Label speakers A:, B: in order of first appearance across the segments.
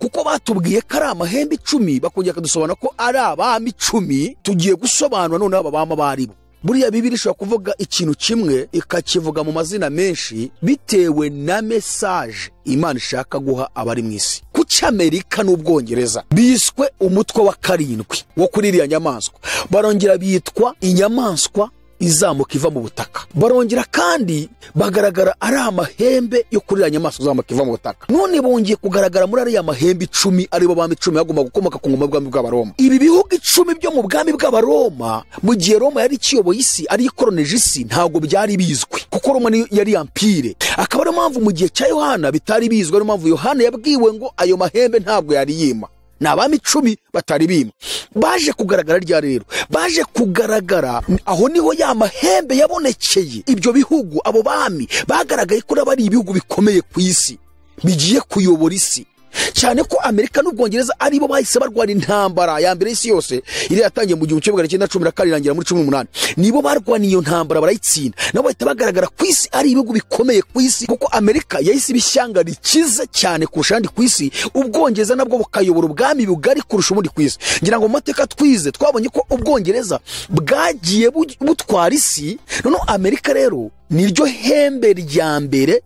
A: kuko batubwiye ko ari amahembe 10 bakongera kadusobanura ko ari abami 10 tugiye gusobanura none aba bama baribo. Buriya Bibiri ishobora kuvuga ikintu kimwe ikakivuga mu mazina menshi bitewe na message Imana ishaka guha abari mw'isi. Kuki Amerika n'Ubwongereza biswe umutwe wa 7 wo kuri iriya nyamaswa, barongera bitwa inyamaswa izamuka iva mu butaka, barongera kandi bagaragara ari amahembe yo kuri iriya nyamaswa izamuka iva mu butaka. None bongeye kugaragara muri ariya mahembe 10 aribo bami 10 bagomba gukomoka ku ngoma y'ubwami bw'Abaroma. Ibi bihugu 10 byo mu bwami bw'Abaroma mu gihe Roma yari ikiyoboye isi ari ikoroneje isi ntago byari bizwi, kuko Roma yari empire. Akaba ari mpamvu mu gihe cya Yohana bitari bizwi, ari mpamvu Yohana yabwiwe ngo ayo mahembe ntabwo yari yima. N'abami 10 batari bima. Baje kugaragara rya rero, baje kugaragara aho niho ya mahembe yabonekeye. Ibyo bihugu abo bami bagaragaye ko ari ibihugu bikomeye ku isi bigiye kuyobora isi, cyane ko Amerika n'Ubwongereza aribo bahise barwana intambara ya mbere y'isi yose iri yatangiye mu 1910 irangira muri 18. Nibo barwana iyo ntambara barayitsinda, nabo bahita bagaragara ku isi ari ibihugu bikomeye ku isi, kuko Amerika yahise ibishyanga rikize cyane kurusha andi ku isi. Ubwongereza nabwo bukayobora ubwami bugari kurusha ubundi ku isi. Ngira ngo mateka twize twabonye ko Ubwongereza bwagiye butwara isi, none Amerika rero niryo hembe rya mbere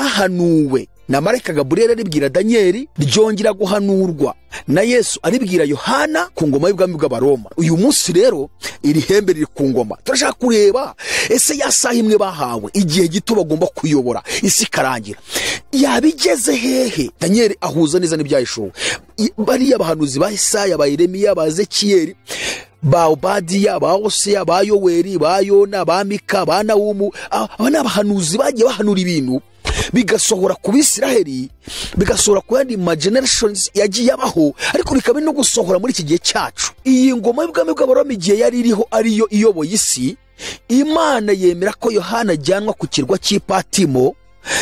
A: ryahanuwe na marayika Gabriel aribwira Daniel, ryongera guhanurwa na Yesu aribwira Yohana ku ngoma y'ubwami bw'Abaroma. Uyu munsi rero iri hembe riri ku ngoma. Turashaka kureba ese yasaha imwe bahawe igihe gito bagomba kuyobora isi karangira yabigeze hehe. Daniel ahuza neza n'ibyahishuwe. Bariya abahanuzi ba Isaya, ba Yeremiya, ba Zekiyeli, ba Obadiya, ba Hoseya, ba Yoweri, ba Yona, ba Mika, ba Naumu, aba ni abahanuzi bagiye bahanura ibintu bigasohora ku Bisiraheli, bigasohora ku yandi generations yagiye abaho, ariko bikaba no gusohora muri iki gihe cyacu. Iyi ngoma y'ubwami bw'Abaroma igihe yari iriho ariyo iyoboye isi, Imana yemera ko Yohana ajyanwa ku kirwa cy'Ipatimo,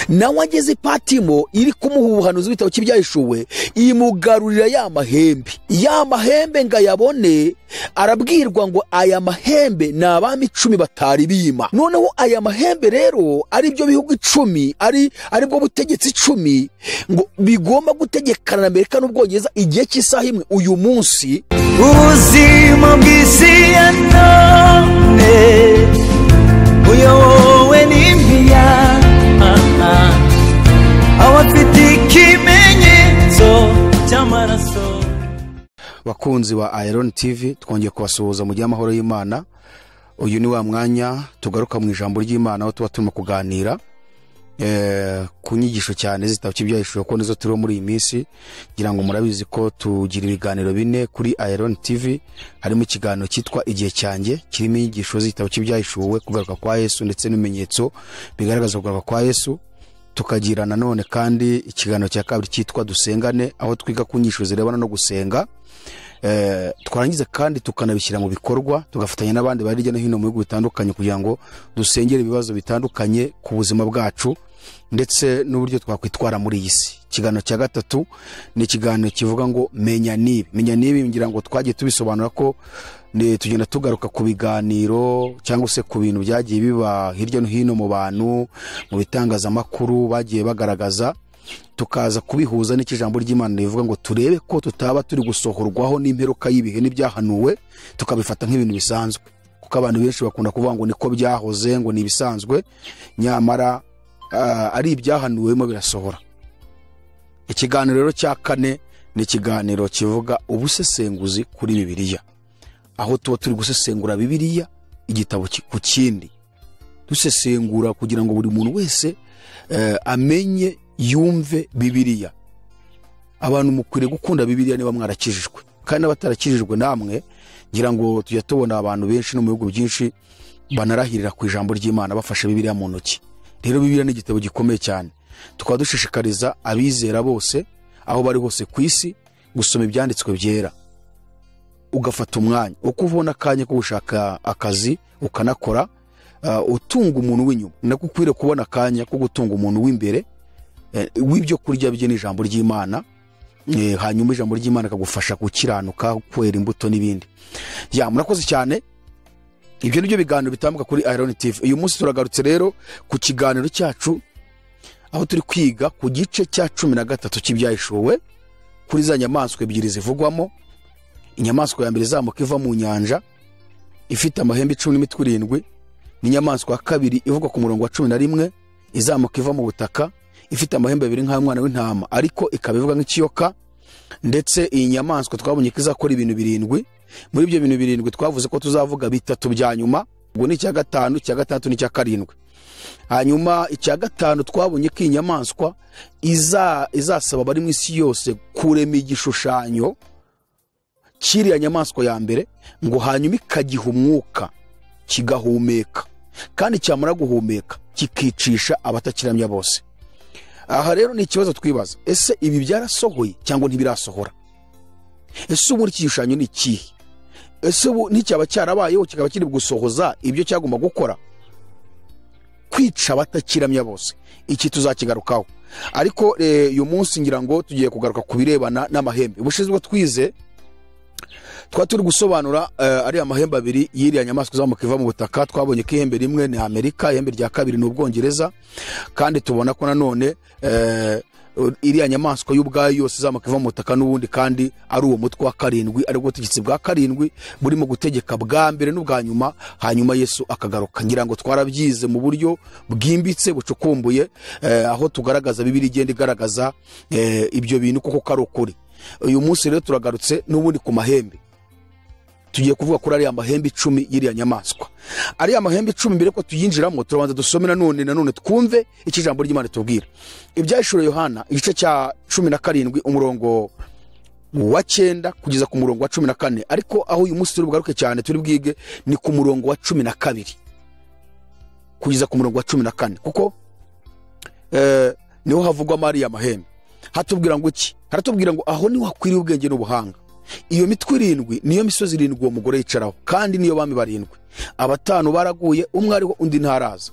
A: nawe ageze Ipatimo iri kumuha ubuhanuzi bw'ibitabo cy'ibyahishuwe, imugarurira ya mahembe ngo ayabone. Arabwirwa ngo aya mahembe ni abami 10 batari bima. Noneho aya mahembe rero ari byo bihugu 10 ari bwo butegetsi 10 ngo bigomba gutegekana na Amerika n'Ubwongereza igihe cy'isaha imwe. Uyu munsi
B: ubuzima bw'isi ya none uyobowe n'imiya, abafite ikimenyetso cy'amaraso.
A: Bakunzi wa AYALONI TV, twongeye kubasuhuza mu gihe amahoro y'Imana. Uyu ni wa mwanya tugaruka mu ijambo ry'Imana aho tuba turimo kuganira ku nyigisho cyane zitabo cy'ibyahishuwe ko nizo turiho muri iyi minsi. Ngira ngo murabizi ko tugira ibiganiro bine kuri AYALONI TV. Harimo ikiganiro cyitwa igiye cyanjye, kirimo inyigisho zitabo cy'ibyahishuwe, kugaruka kwa Yesu ndetse n'ibimenyetso bigaragaza kugaruka kwa Yesu. Tukagira nanone kandi ikiganiro cya kabiri cyitwa dusengane, aho twiga ku nyigisho zirebana no gusenga. Twarangiza kandi tukanabishyira mu bikorwa, tugafatanya n'abandi bari hirya no hino mu bihugu bitandukanye kugira ngo dusengere ibibazo bitandukanye ku buzima bwacu ndetse n'uburyo twakwitwara muri iyi si. Ikiganiro cya gatatu ni ikiganiro kivuga ngo menya nibi. Ngira ngo twagiye tubisobanura ko tugenda tugaruka ku biganiro cyangwa se ku bintu byagiye biba hirya no hino mu bantu, mu bitangazamakuru bagiye bagaragaza, tukaza kubihuza n'ikijambo ry'Imana rivuga ngo turebe ko tutaba turi gusohorwaho n'imperuka y'ibihe n'ibyahanuwe tukabifata nk'ibintu bisanzwe, kuko abantu benshi bakunda kuvuga ngo niko byahoze, ngo ni ibisanzwe, nyamara ari ibyahanuwemo birasohora. Ikiganiro rero cya kane ni ikiganiro kivuga ubusesenguzi kuri Bibiliya, aho tuba turi gusesengura Bibiliya igitabo ku kindi, dusesengura kugira ngo buri muntu wese amenye yumve Bibiliya. Abantu mukwiriye gukunda Bibiliya niba mwarakijijwe, kandi n'abatarakijijwe namwe ngira ngo tujya tubona abantu benshi no mu bihugu byinshi banarahirira ku ijambo ry'Imana bafashe Bibiliya mu ntoki. Rero Bibiliya ni igitabo gikomeye cyane. Tukaba dushishikariza abizera bose aho bari hose ku isi gusoma ibyanditswe byera, ugafata umwanya uko ubona akanya ko gushaka akazi ukanakora, utunga umuntu w'inyuma. Nako ukwiriye kubona akanya ko gutunga umuntu w'imbere w'ibyo kurya bye n'ijambo ry'Imana, hanyuma ijambo ry'Imana kagufasha gukiranuka, kwera imbuto n'ibindi. Murakoze cyane. Ibyo nibyo biganiro bitambuka kuri AYALONI TV. Uyu munsi turagarutse rero ku kiganiro cyacu aho turi kwiga ku gice cya 13 cy'ibyahishuwe, kuri za nyamaswa ebyiri zivugwamo. Inyamaswa ya mbere izamuka iva mu nyanja ifite amahembe 10 n'imitwe 7, n'inyamaswa ya kabiri ivugwa ku murongo wa 11 izamuka iva mu butaka ifite amahembe 2 nk'umwana w'intama, ariko ikaba ivuga nk'ikiyoka. Ndetse iyi nyamaswa twabonye ko izakora ibintu 7. Muri ibyo bintu 7 twavuze ko tuzavuga 3 bya nyuma, ubwo ni icya 5, icya 6 n'icya 7. Hanyuma icya 5 twabonye ko iyi nyamaswa izasaba bari mu isi yose kurema igishushanyo kiriya nyamaswa ya mbere, ngo hanyuma ikagiha umwuka kigahumeka, kandi cyamara guhumeka kikicisha abatakiramya bose. Aha rero ni ikibazo twibaza, ese ibi byarasohoye cyangwa ntibirasohora? Ese ubu iki gishushanyo ni ikihe? Ese ubu nticyaba cyarabayeho kikaba kiri gusohoza ibyo cyagomba gukora, kwica abatakiramya bose? Iki tuzakigarukaho, ariko uyu munsi ngira ngo tugiye kugaruka ku birebana n'amahembe. Ubushize bwo twize turi gusobanura ari amahembe 2 y'iriya nyamaswa zamuka iva mu butaka. Twabonye ko ihembe rimwe ni Amerika, ihembe rya kabiri ni Ubwongereza, kandi tubona ko nanone iriya nyamaswa y'ubwayo yose zamuka iva mu butaka n'ubundi kandi ari uwo mutwe wa 7, ari ubutegetsi bwa 7 burimo gutegeka bwa mbere n'ubwa nyuma, hanyuma Yesu akagaruka. Ngira ngo twarabyize mu buryo bwimbitse bucukumbuye, aho tugaragaza Bibiliya igenda igaragaza ibyo bintu koko kari ukuri. Uyu munsi rero turagarutse n'ubundi ku mahembe. Tugiye kuvuga kuri ari amahembe 10 y'iriya nyamaswa. Ari amahembe 10 mbere ko tuyinjiramo turabanza dusome nanone twumve iki jambo ry'Imana tubwira. Ibyahishuriwe Yohana igice cya 17 umurongo wa 9 kugeza ku murongo wa 14, ariko aho uyu munsi turi bugaruke cyane turi bwige ni ku murongo wa 12 kugeza ku murongo wa 14, kuko niho havugwa Mariya amahembe. Hatubwira ngo iki? Haratubwira ngo aho ni wakwiriye ubwenge n'ubuhanga. Iyo mitwe 7 niyo misozi 7 uwo mugore yicaraho, kandi niyo bami 7. Abatanu baraguye, umwe ariho undi ntaraza,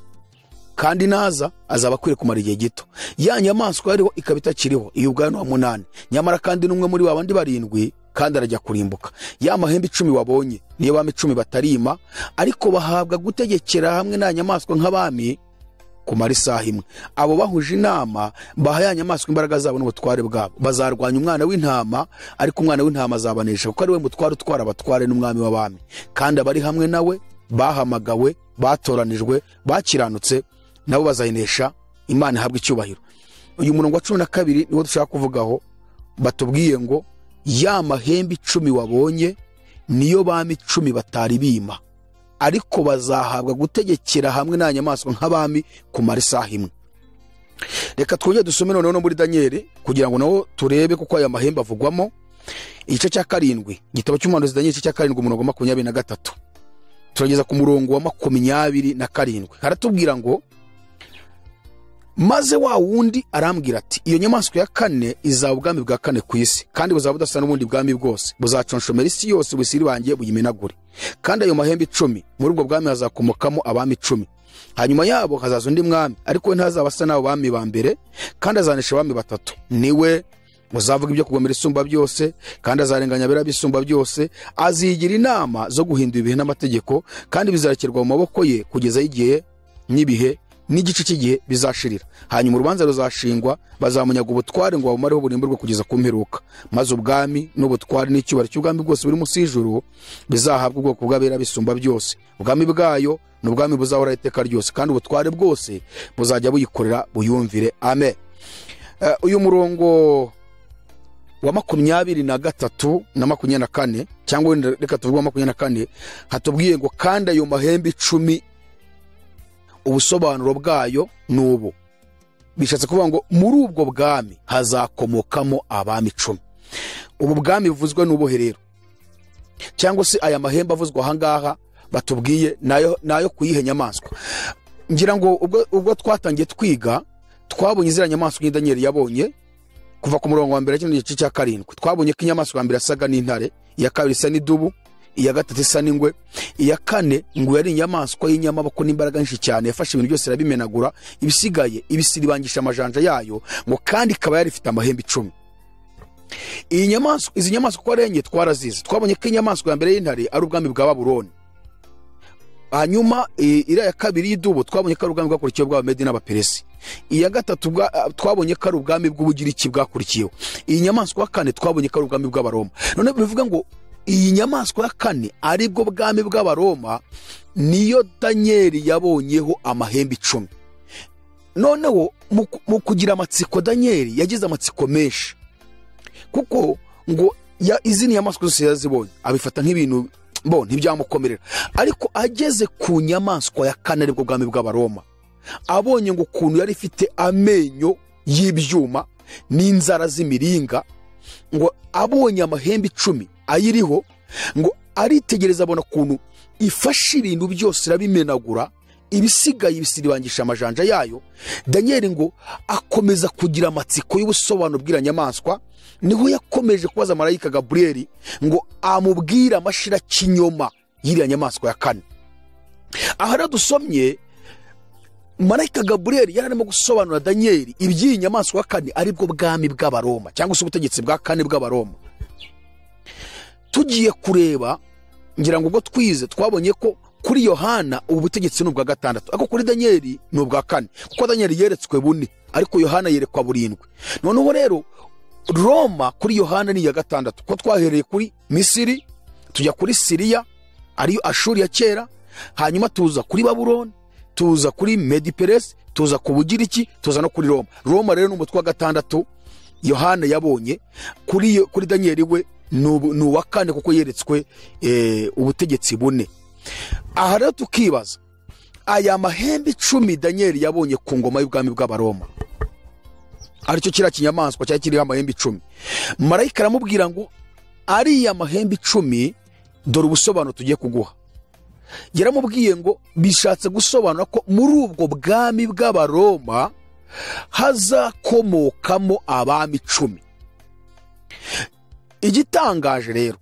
A: kandi naza azaba akwiriye kumara igihe gito. Ya nyamaswa yariho ikaba itakiriho, iyo ubwayo ni 8, nyamara kandi n'umwe muri babandi 7 kandi arajya kurimbuka. Ya mahembe 10 wabonye niyo bami 10 batarima, ariko bahabwa gutegekera hamwe na nyamaswa nk'abami kumara isaha imwe. Abo bahuje inama baha ya nyamaswa imbaraga zabo n'ubutware bwabo. Bazarwanya umwana w'intama, ariko umwana w'intama azabanesha, kuko ari we mutware utwara abatware n'umwami w'abami. Kandi abari hamwe nawe bahamagawe, batoranijwe, bakiranutse, nabo bazayinesha. Imana ihabwa icyubahiro. Uyu murongo wa 12 niwo dushaka kuvugaho. Batubwiye ngo ya mahembe 10 wabonye niyo bami 10 batari bima, ariko bazahabwa gutegekera hamwe na nyamaswa nk'abami kumara isaha imwe. Reka twongere dusome noneho muri Daniel kugira ngo nawo turebe kuko aya mahembe avugwamo. Igice cya 7 gitabo cy'umuhanuzi Daniel igice cya 7 umurongo wa 23 turageza ku murongo wa 27. Haratubwira ngo maze wa wundi arambwira ati, iyo nyamaswa ya 4 izaba ubwami bwa 4 ku isi, kandi buzaba budasa n'ubundi bwami bwose, buzaconshomera isi yose busiri bangiye buyimenagure. Kandi ayo mahembe 10 muri ubwo bwami hazakomokamo abami 10. Hanyuma yabo hazaza undi mwami, ariko we ntazaba asa n'abo bami ba mbere, kandi azanesha abami 3. Niwe muzavuga ibyo kugomera isumba byose, kandi azarenganya abera bisumba byose. Azigira inama zo guhindura ibihe n'amategeko, kandi bizarekerwa mu maboko ye kugeza igihe n'ibihe n'igice cy'igihe bizashirira. Hanyuma urubanza ruzashingwa, bazamunyaga ubutware ngo babumareho burimburwe kugeza ku mperuka. Maze ubwami n'ubutware n'icyubahiro cy'ubwami bwose buri munsi y'ijuru bizahabwa ubwoko bw'abera bisumba byose. Ubwami bwayo n'ubwami buzahora iteka ryose, kandi ubutware bwose buzajya buyikorera buyumvire. Amen. Uyu murongo wa 23 na 24, cyangwa reka tuvuge 24, hatubwiye ngo kandi ayo mahembe 10 ubusobanuro bwayo nubu. Bishatse kuvuga ngo muri ubwo bwami hazakomokamo abami 10. Ubu bwami buvuzwe n'ubuhe rero? Cyangwa se aya mahembe avuzwa ahangaha batubwiye nayo kuyihe nyamaswa? Ngira ngo ubwo twatangiye twiga twabonye izira nyamaswa ni Daniel yabonye kuva ku murongo wa mbere cy'ino gice cya 7. Twabonye ko inyamaswa ya mbere yasaga n'intare, iya kabiri isa n'idubu, iya gatatu isa n'ingwe, iya 4 ngo yari inyamaswa y'inyamaboko n'imbaraga nyinshi cyane, yafashe ibintu byose irabimenagura, ibisigaye ibisiribangisha amajanja yayo, ngo kandi ikaba yari ifite amahembe 10. Izi nyamaswa ko arenye twarazize. Twabonye ko inyamaswa ya mbere y'intare ari ubwami bwa Babuloni, hanyuma iriya ya kabiri y'idubu twabonye ko ari ubwami bwakurikiyeho bw'abamedi n'abaperesi. iya gatatu twabonye ko ari ubwami bw'ubugiriki bwakurikiyeho. iyi nyamaswa ya kane twabonye ko ari ubwami bw'abaroma. none bivuga ngo iyi nyamaswa ya kane aribwo bwami bw'abaroma niyo Danieli yabonyeho amahembe 10. noneho mu kugira amatsiko Danieli yagize amatsiko menshi, kuko ngo izindi nyamaswa zose yazibonye abifata nk'ibintu ntibyamukomerera, ariko ageze ku nyamaswa ya kane aribwo bwami bw'abaroma, abonye ngo ukuntu yari ifite amenyo y'ibyuma n'inzara z'imiringa, ngo abonye amahembe 10 ayiriho, ngo aritegereza abona ukuntu ifashe ibintu byose irabimenagura, ibisigaye ibisiribangisha amajanja yayo. Danieli ngo akomeza kugira amatsiko y'ubusobanuro bw'ira nyamaswa, niho yakomeje kubaza marayika Gabriel ngo amubwira amashira kinyoma y'iriya nyamaswa ya kane. aha radusomye marayika Gabriel yararimo gusobanura Danieli iby'iyi nyamaswa ya kane aribwo bwami bw'abaroma cyangwa se ubutegetsi bwa kane bw'abaroma. tugiye kureba ngira ngo ubwo twize twabonye ko kuri Yohana ubu butegetsi n'ubwa gatandatu, ariko kuri Danieli n'ubwa kane, kuko Danieli yeretswe 4 ariko Yohana yerekwa 7. noneho rero Roma kuri Yohana ni ya gatandatu, ko twahereye kuri Misiri tujya kuri Siriya ariyo Ashuri ya kera, hanyuma tuza kuri Babuloni, tuza kuri Mediperesi, tuza ku Bugiriki, tuza no kuri Roma. Roma rero n'umutwe wa gatandatu Yohana yabonye. kuri Danieli we n'uwa kane kuko yeretswe ubutegetsi 4. aha rero tukibaza aya mahembe 10 Danieli yabonye ku ngoma y'ubwami bw'abaroma, aricyo kira kinyamaswa cyari kiriho amahembe 10. marayika aramubwira ngo ari ya mahembe 10 dore ubusobanuro tugiye kuguha. yaramubwiye ngo bishatse gusobanura ko muri ubwo bwami bw'abaroma hazakomokamo abami 10. igitangaje rero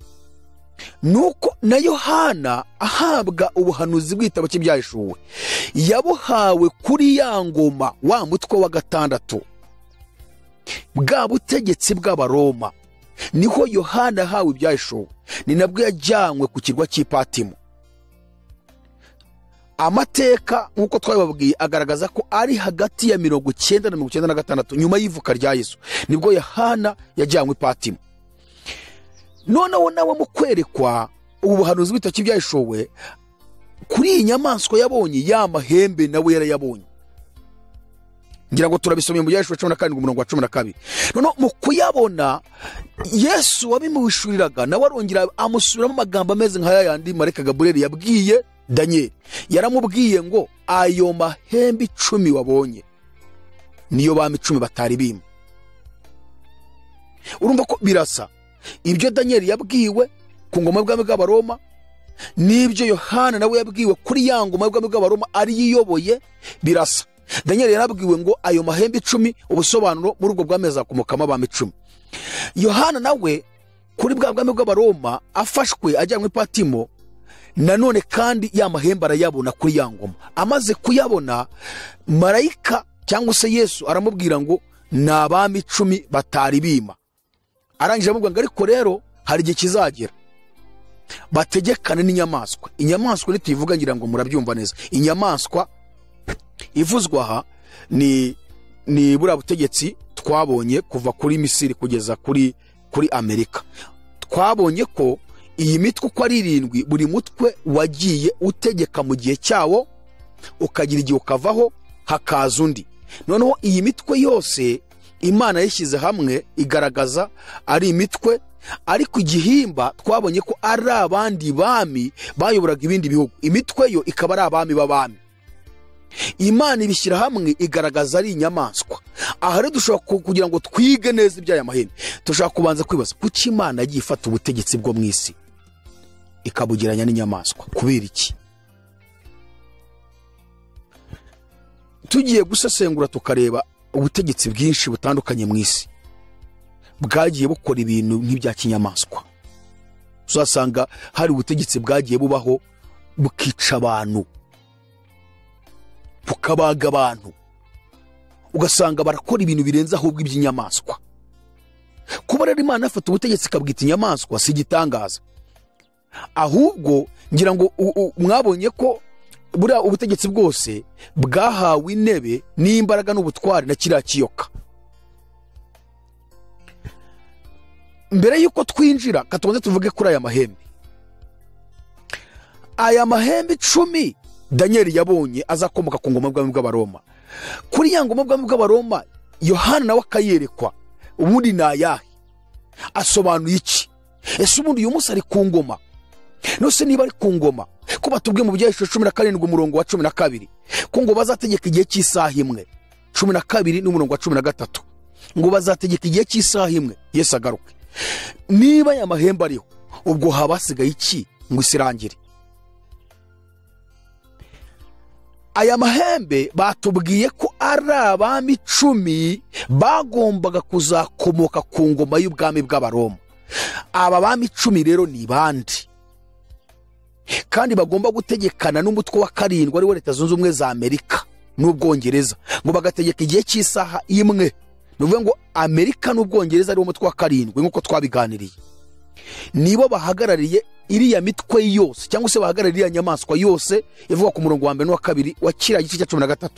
A: nuko na Yohana ahabwa ubuhanuzi bw'igitabo cy'ibyahishuwe yabuhawe kuri ya ngoma wa mutwe wa gatandatu bwa butegetsi bw'abaroma, niho Yohana ahawe ibyahishuwe, ni nabwo yajyanywe ku kirwa cy'Ipatimo. amateka nk'uko twababwiye agaragaza ko ari hagati ya 90 na 96 nyuma y'ivuka rya Yesu nibwo Yohana yajyanywe Ipatimo. noneho nawe mu kwerekwa ubuhanuzi bw'igitabo cy'ibyahishuwe kuri iyi nyamaswa yabonye ya mahembe nawe yarayabonye. ngira ngo turabisomye mu byahishuwe 17:12. noneho mu kuyabona Yesu wabimuhishuriraga nawe arongera amusubiramo amagambo ameze nka yandi marayika Gabriel yabwiye Danieli. yaramubwiye ngo ayo mahembe 10 wabonye niyo bami 10 batari bima. urumva ko birasa ibyo Danieli yabwiwe ku ngoma y'ubwami bw'abaroma n'ibyo Yohana nawe yabwiwe kuri ya ngoma y'ubwami bw'abaroma ari yiyoboye, birasa. Danieli yarabwiwe ngo ayo mahembe 10 ubusobanuro muri ubwo bwami azakomokamo abami 10. Yohana nawe kuri bwa bwami bw'abaroma afashwe ajyanwe Ipatimo, nanone kandi ya mahembe arayabona kuri ya ngoma. amaze kuyabona marayika cyangwa se Yesu aramubwira ngo ni abami 10 batari bima. arangije amubwira ngo ariko rero hari igihe kizagera bategekane n'inyamaswa. inyamaswa nituyivuga ngira ngo murabyumva neza. inyamaswa ivuzwa aha ni buriya butegetsi twabonye kuva kuri Misiri kugeza kuri Amerika. twabonye ko iyi mitwe uko ari 7 buri mutwe wagiye utegeka mu gihe cyawo, ukagira igihe ukavaho hakaza undi. noneho iyi mitwe yose Imana yashyize hamwe igaragaza ari imitwe, ariko igihimba twabonye ko ari abandi bami bayoboraga ibindi bihugu. imitwe yo ikaba ari abami b'abami. Imana ibishyira hamwe igaragaza ari inyamaswa. aha rero dushobora kugira ngo twige neza iby'aya mahembe, dushobora kubanza kwibaza kuki Imana yagiye ifata ubutegetsi bwo mu isi ikabugiranya n'inyamaswa, kubera iki? tugiye gusesengura tukareba ubutegetsi bwinshi butandukanye mu isi bwagiye bukora ibintu nk'ibya kinyamaswa. uzasanga hari ubutegetsi bwagiye bubaho bukica abantu, bukabaga abantu, ugasanga barakora ibintu birenze ahubwo iby'inyamaswa. kuba rero Imana afata ubutegetsi ikabwita inyamaswa si igitangaza, ahubwo ngira ngo mwabonye ko buriya ubutegetsi bwose bwahawe intebe n'imbaraga n'ubutware na kiriya kiyoka. Mbere yuko twinjira katonze tuvuge kuri aya mahembe. Aya mahembe 10 Daniel yabonye azakomoka ku ngoma bw'abami bw'Abaroma. Kuri ya ngoma bw'abami bw'Abaroma Yohana nawe akayerekwa. Ubundi na ayahe asobanuye iki? Ese ubundi uyu munsi ari ku ngoma? Nose niba ari ku ngoma ko batubwiye mu byahisho 17 umurongo wa 12 ko ngo bazategeka igihe cy'isaha imwe, 12 n'umurongo wa 13 ngo bazategeka igihe cy'isaha imwe Yesu agaruke. Niba ya mahembe ariho ubwo habasigaye iki ngo isirangire? Aya mahembe batubwiye ko ari abami 10 bagombaga kuzakomoka ku ngoma y'ubwami bw'Abaroma. Aba bami 10 rero ni bandi, kandi bagomba gutegekana n'umutwe wa 7 ari wo Leta Zunze Ubumwe za Amerika n'Ubwongereza, ngo bagategeka igihe cy'isaha imwe. Nuvuga ngo Amerika n'Ubwongereza ari wo mutwe wa 7 nk'uko twabiganiriye. Nibo bahagarariye iriya mitwe yose cyangwa se bahagarariye nyamaswa yose ivuga ku murongo wa 1 n'uwa 2 wa kiriya gice cya 13.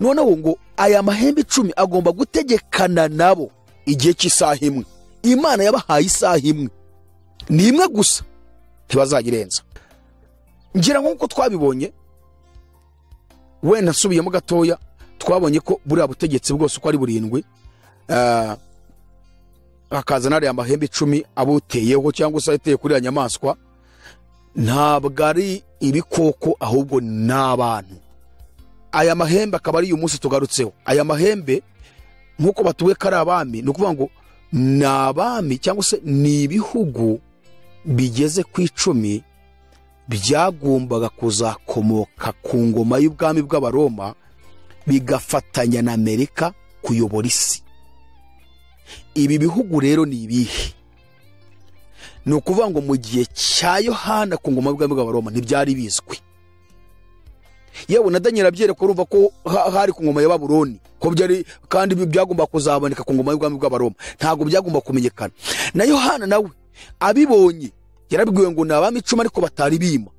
A: Noneho ngo aya mahembe 10 agomba gutegekana nabo igihe cy'isaha imwe. Imana yabahaye isaha imwe, ni imwe gusa, ntibazagirenza. Ngira nk'uko twabibonye, wenda nsubiyemo gatoya, twabonye ko buriya butegetsi bwose uko ari 7 bakazana aya mahembe 10 abuteyeho cyangwa se ateye kuri ya nyamaswa, ntabwo ari ibikoko ahubwo n'abantu. Aya mahembe akaba ari uyu munsi tugarutseho. Aya mahembe nk'uko batuwe kari abami, ni ukuvuga ngo ni abami cyangwa se ni ibihugu bigeze ku 10 byagombaga kuzakomoka ku ngoma y'ubwami bw'Abaroma bigafatanya na Amerika kuyobora isi. Ibi bihugu rero ni ibihe? Ni ukuvuga ngo mu gihe cya Yohana ku ngoma y'ubwami bw'Abaroma ntibyari bizwi. Yewe na Daniel abyereka urumva ko hari ku ngoma ya Babuloni ko byari, kandi byagomba kuzaboneka ku ngoma y'ubwami bw'Abaroma, ntago byagomba kumenyekana. Na Yohana nawe abibonye yarabwiwe ngo nabami 10 ariko batari bima.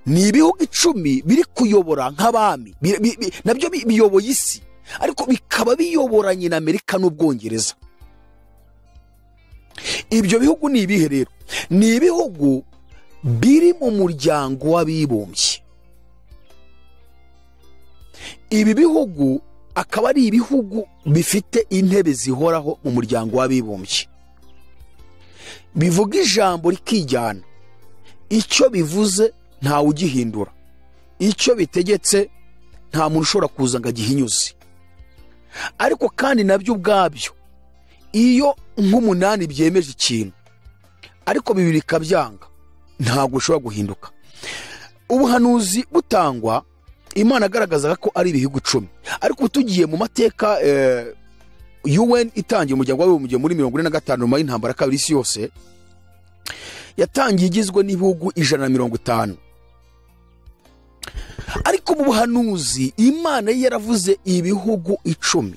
A: Ni ibihugu 10 biri kuyobora nk'abami, nabyo biyoboye isi, ariko bikaba biyoboranye na Amerika n'Ubwongereza. Ibyo bihugu ni ibihe rero? Ni ibihugu biri mu muryango w'abibumbye. Ibi bihugu akaba ari ibihugu bifite intebe zihoraho mu muryango w'abibumbye. Bivuga ijambo rikijyana, icyo bivuze ntawe ugihindura, icyo bitegetse nta muntu ushobora kuza ngo agihinyuze. Ariko kandi nabyo ubwabyo iyo nk'umunani byemeje ikintu ariko 2 bikabyanga, ntabwo ushobora guhinduka. Ubuhanuzi butangwa Imana agaragaza ko ari ibihugu 10, ariko tugiye mu mateka UN itangiye umuryango w'abibumbye muri 45 nyuma y'intambara kabiri isi yose, yatangiye igizwe n'ibihugu 150. Ariko mu buhanuzi Imana yaravuze ibihugu 10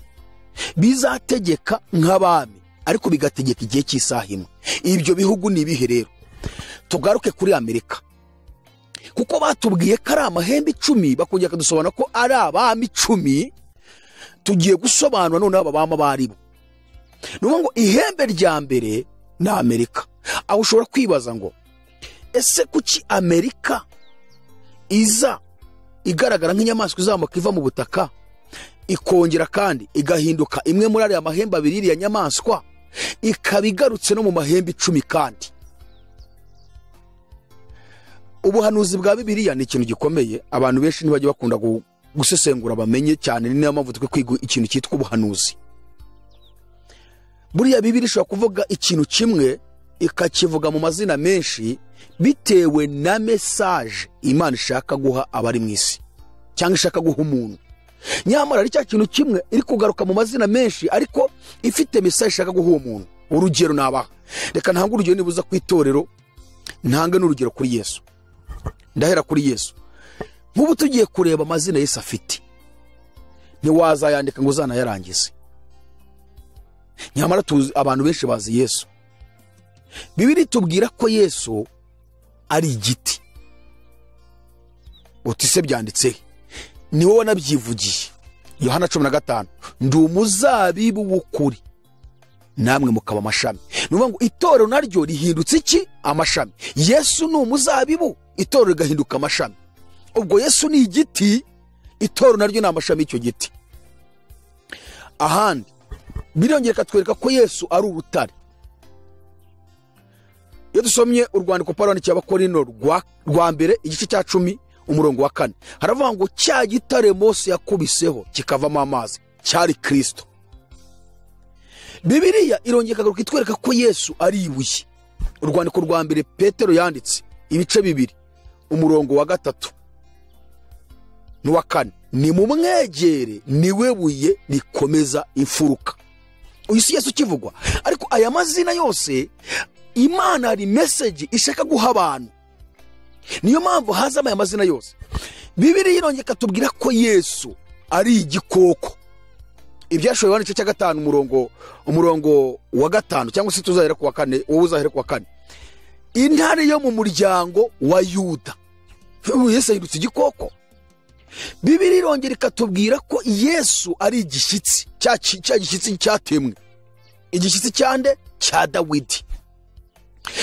A: bizategeka nk'abami, ariko bigategeka igihe cy'isaha imwe. Ibyo bihugu ni ibihe rero? Tugaruke kuri Amerika, kuko batubwiye ko ari amahembe 10 bakongera kudusobanura ko ari abami 10. Tugiye gusobanura none aba bama baribo. Nuvuga ngo ihembe rya mbere ni Amerika. Aho ushobora kwibaza ngo ese kuki Amerika iza igaragara nk'inyamaswa izamuka iva mu butaka ikongera kandi igahinduka imwe muri ariya mahembe 2 ya nyamaswa, ikaba igarutse no mu mahembe 10 kandi? Ubuhanuzi bwa Bibiliya ni ikintu gikomeye, abantu benshi ntibajya bakunda gusesengura bamenye cyane. Ni nayo mpamvu twe kwiga ikintu cyitwa ubuhanuzi. Buriya Bibiliya ishobora kuvuga ikintu kimwe ikakivuga mu mazina menshi bitewe na message Imana ishaka guha abari mu isi cyangwa ishaka guha umuntu. Nyamara ari cya kintu kimwe iri kugaruka mu mazina menshi ariko ifite message ishaka guha umuntu. Urugero nabaha, reka ntange urugero nibuza ku itorero, ntange n'urugero kuri Yesu. Ndahera kuri Yesu. Nk'ubu tugiye kureba amazina Yesu afite, ntiwazayandika ngo uzanayarangize. Nyamara abantu benshi bazi Yesu. Bibiliya tubwira ko Yesu ari igiti. uti se byanditse ni wowe nabyivugiye. Yohana 15 ndi umuzabibu w'ukuri namwe mukaba amashami. Nuvuga ngo itorero naryo rihindutse iki? Amashami. Yesu ni umuzabibu, itorero rigahinduka amashami. Ubwo Yesu ni igiti, itorero naryo ni amashami y'icyo giti. Ahandi birongera katwereka ko Yesu ari urutare. Iyo dusomye urwandiko Pawulo yandikiye Abakorinto rwa mbere igice cya 10 umurongo wa 4 haravuga ngo cya gitare Mose yakubiseho kikavamo amazi cyari Kristo. Bibiliya irongera kagaruka itwereka ko Yesu ari ibuye. Urwandiko rwa mbere Petero yanditse ibice 2 umurongo wa 3 n'uwa 4 ni mumwegere niwe buye rikomeza imfuruka. Uyu si Yesu kivugwa, ariko aya mazina yose Imana ari message ishaka guha abantu. Niyo mpamvu haza aya mazina yose. Bibiliya irongera katubwira ko Yesu ari igikoko. Ibyashoboye Yohana cya 5 umurongo wa 5 cyangwa se tuzahera ku wa 4, wowe uzahera ku wa 4. Intare yo mu muryango wa Yuda. Yesu yirutse igikoko. Bibiliya irongera ikatubwira ko Yesu ari igishyitsi, cya gishyitsi cyatemwe. Igishyitsi cyande cya Dawidi.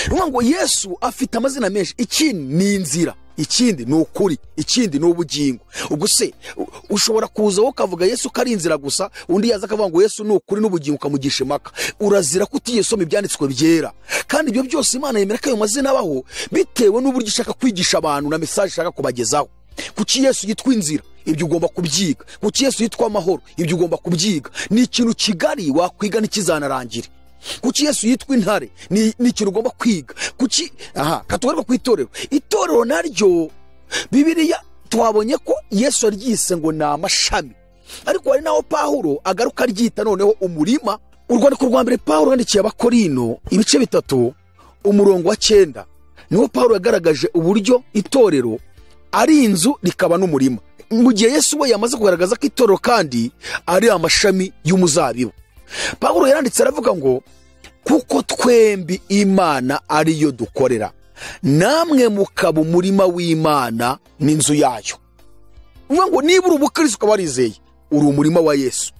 A: Nuvuga ngo Yesu afite amazina menshi. Ikindi ni inzira, ikindi ni ukuri, ikindi ni ubugingo. Ubwo se ushobora kuza ukavuga Yesu kari inzira gusa, undi yaza akavuga ngo Yesu ni ukuri n'ubugingo ukamugisha impaka. Urazira kutiyesoma ibyanditswe byera. Kandi ibyo byose Imana yemera ko ayo mazina abaho bitewe n'uburyo ishaka kwigisha abantu na message ishaka kubagezaho. Kuki Yesu yitwa inzira, ibyo ugomba kubyiga. Kuki Yesu yitwa amahoro, ibyo ugomba kubyiga. Ni ikintu kigari wakwiga n'ikizanarangire. Kuki Yesu yitwa intare, ni ikintu ugomba kwiga. Kuki katugaruka ku itorero. Itorero naryo Bibiliya twabonye ko Yesu aryise ngo ni amashami, ariko hari naho Pawulo agaruka aryita noneho umurima. Urwandiko rwa mbere Pawulo yandikiye Abakorinto ibice 3 umurongo wa 9 niho Pawulo yagaragaje uburyo itorero ari inzu rikaba n'umurima. Mu gihe Yesu we yamaze kugaragaza ko itorero kandi ari amashami y'umuzabibu. Pawulo yaranditse aravuga ngo kuko twembi Imana ariyo dukorera, namwe mukaba umurima w'Imana n'inzu yayo. Uvuga ngo niba uri umukristo ukaba warizeye uri umurima wa Yesu.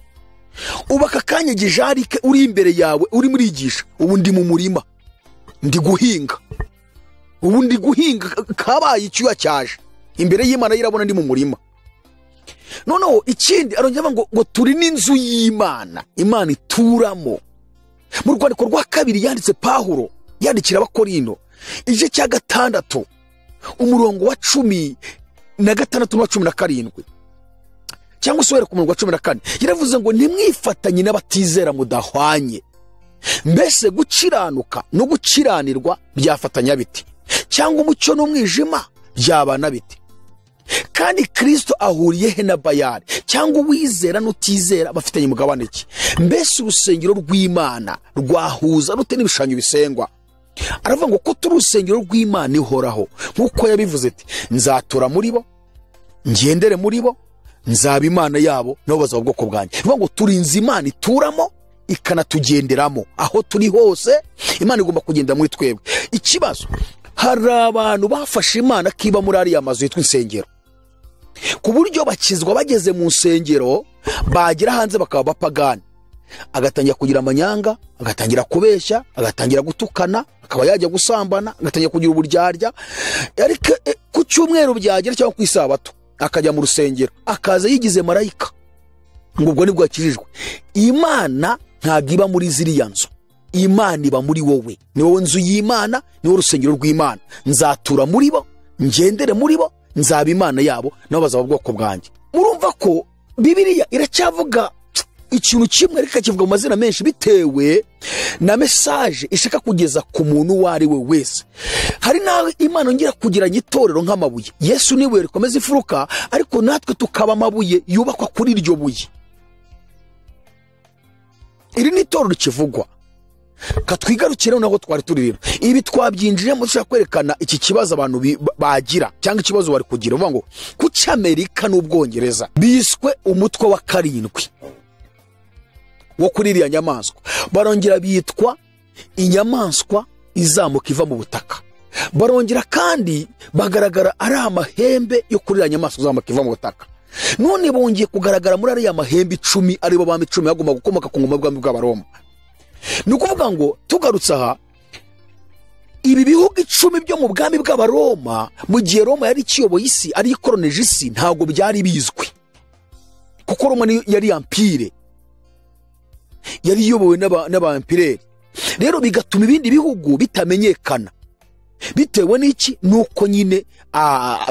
A: Ubaka kanya gijarike uri imbere yawe uri murigisha, ubu ndi mu murima ndi guhinga. Ubu ndi guhinga kabaye icyuya cyaje imbere y'Imana yirabona ndi mu murima. Noneho ikindi arongera ngo turi n'inzu y'Imana, Imana ituramo. Mu rwandiko rwa 2 yanditse Pawulo yandikira Abakorinto igice cya 6 umurongo wa 16 na 17 cyangwa usubire ku murongo wa 14 yaravuze ngo ntimwifatanye n'abatizera mudahwanye. Mbese gukiranuka no gukiranirwa byafatanya biti, cyangwa umucyo n'umwijima byabana biti? Kandi Kristo ahuriye he na Bayali? Cyangwa uwizera n'utizera bafitanye umugabane ki? Mbese urusengero rw'Imana rwahuza rute n'ibishushanyo bisengwa? Aravuga ngo ko turi urusengero rw'Imana ihoraho, nk'uko yabivuze ati nzatura muri bo, ngendere muri bo, nzaba Imana yabo nabo bazaba ubwoko bwanjye. Aravuga ngo turinze Imana ituramo ikanatugenderamo. Aho turi hose Imana igomba kugenda muri twebwe. Ikibazo, hari abantu bafashe Imana kiba muri ariya mazu yitwa insengero, ku buryo bakizwa bageze mu nsengero bagira hanze bakaba bapagani. Agatangira kugira amanyanga, agatangira kubeshya, agatangira gutukana, akaba yajya gusambana, agatangira kugira uburyarya. Ariko ku cyumweru byagera cyangwa ku isabato akajya mu rusengero akaza yigize marayika. Ngo ubwo nibwo akijijwe. Imana ntago iba muri ziriya nzu, Imana iba muri wowe. Ni wowe nzu y'Imana, ni wowe rusengero rw'Imana. Nzatura muri bo, ngendere muri bo, nzaba Imana yabo nabo bazaba ubwoko bwanjye. Murumva ko Bibiliya iracyavuga ikintu kimwe ariko kivuga mu mazina menshi bitewe na message ishaka kugeza ku muntu wari we wese. Hari na Imana ngira kugira itorero nk'amabuye. Yesu niwe rikomeza ifuruka, ariko natwe tukaba amabuye yubakwa kuri iryo buye. Iri ni itorero kivugwa. Katwigarukira naho twari turi rero. Ibi twabyinjiremo dushaka kwerekana iki kibazo abantu bagira cyangwa ikibazo bari kugira. Uvuga ngo kuki Amerika n'Ubwongereza biswe umutwe wa 7 wo kuri iriya nyamaswa, barongera bitwa inyamaswa izamuka iva mu butaka. barongera kandi bagaragara ari amahembe yo kurira inyamaswa z'amoko iva mu butaka. None bongeye kugaragara muri ariya mahembe 10 aribo bami 10 bagomba gukomoka ku ngoma y'ubwami bw'Abaroma. Ni ukuvuga ngo tugarutse aha, ibi bihugu 10 byo mu bwami bw'Abaroma mu gihe Roma yari ikiyoboye isi ari ikoroneje isi ntabwo byari bizwi, kuko Roma yari empire, yari iyobowe n'abaempireri. Rero bigatuma ibindi bihugu bitamenyekana bitewe n'iki, nuko nyine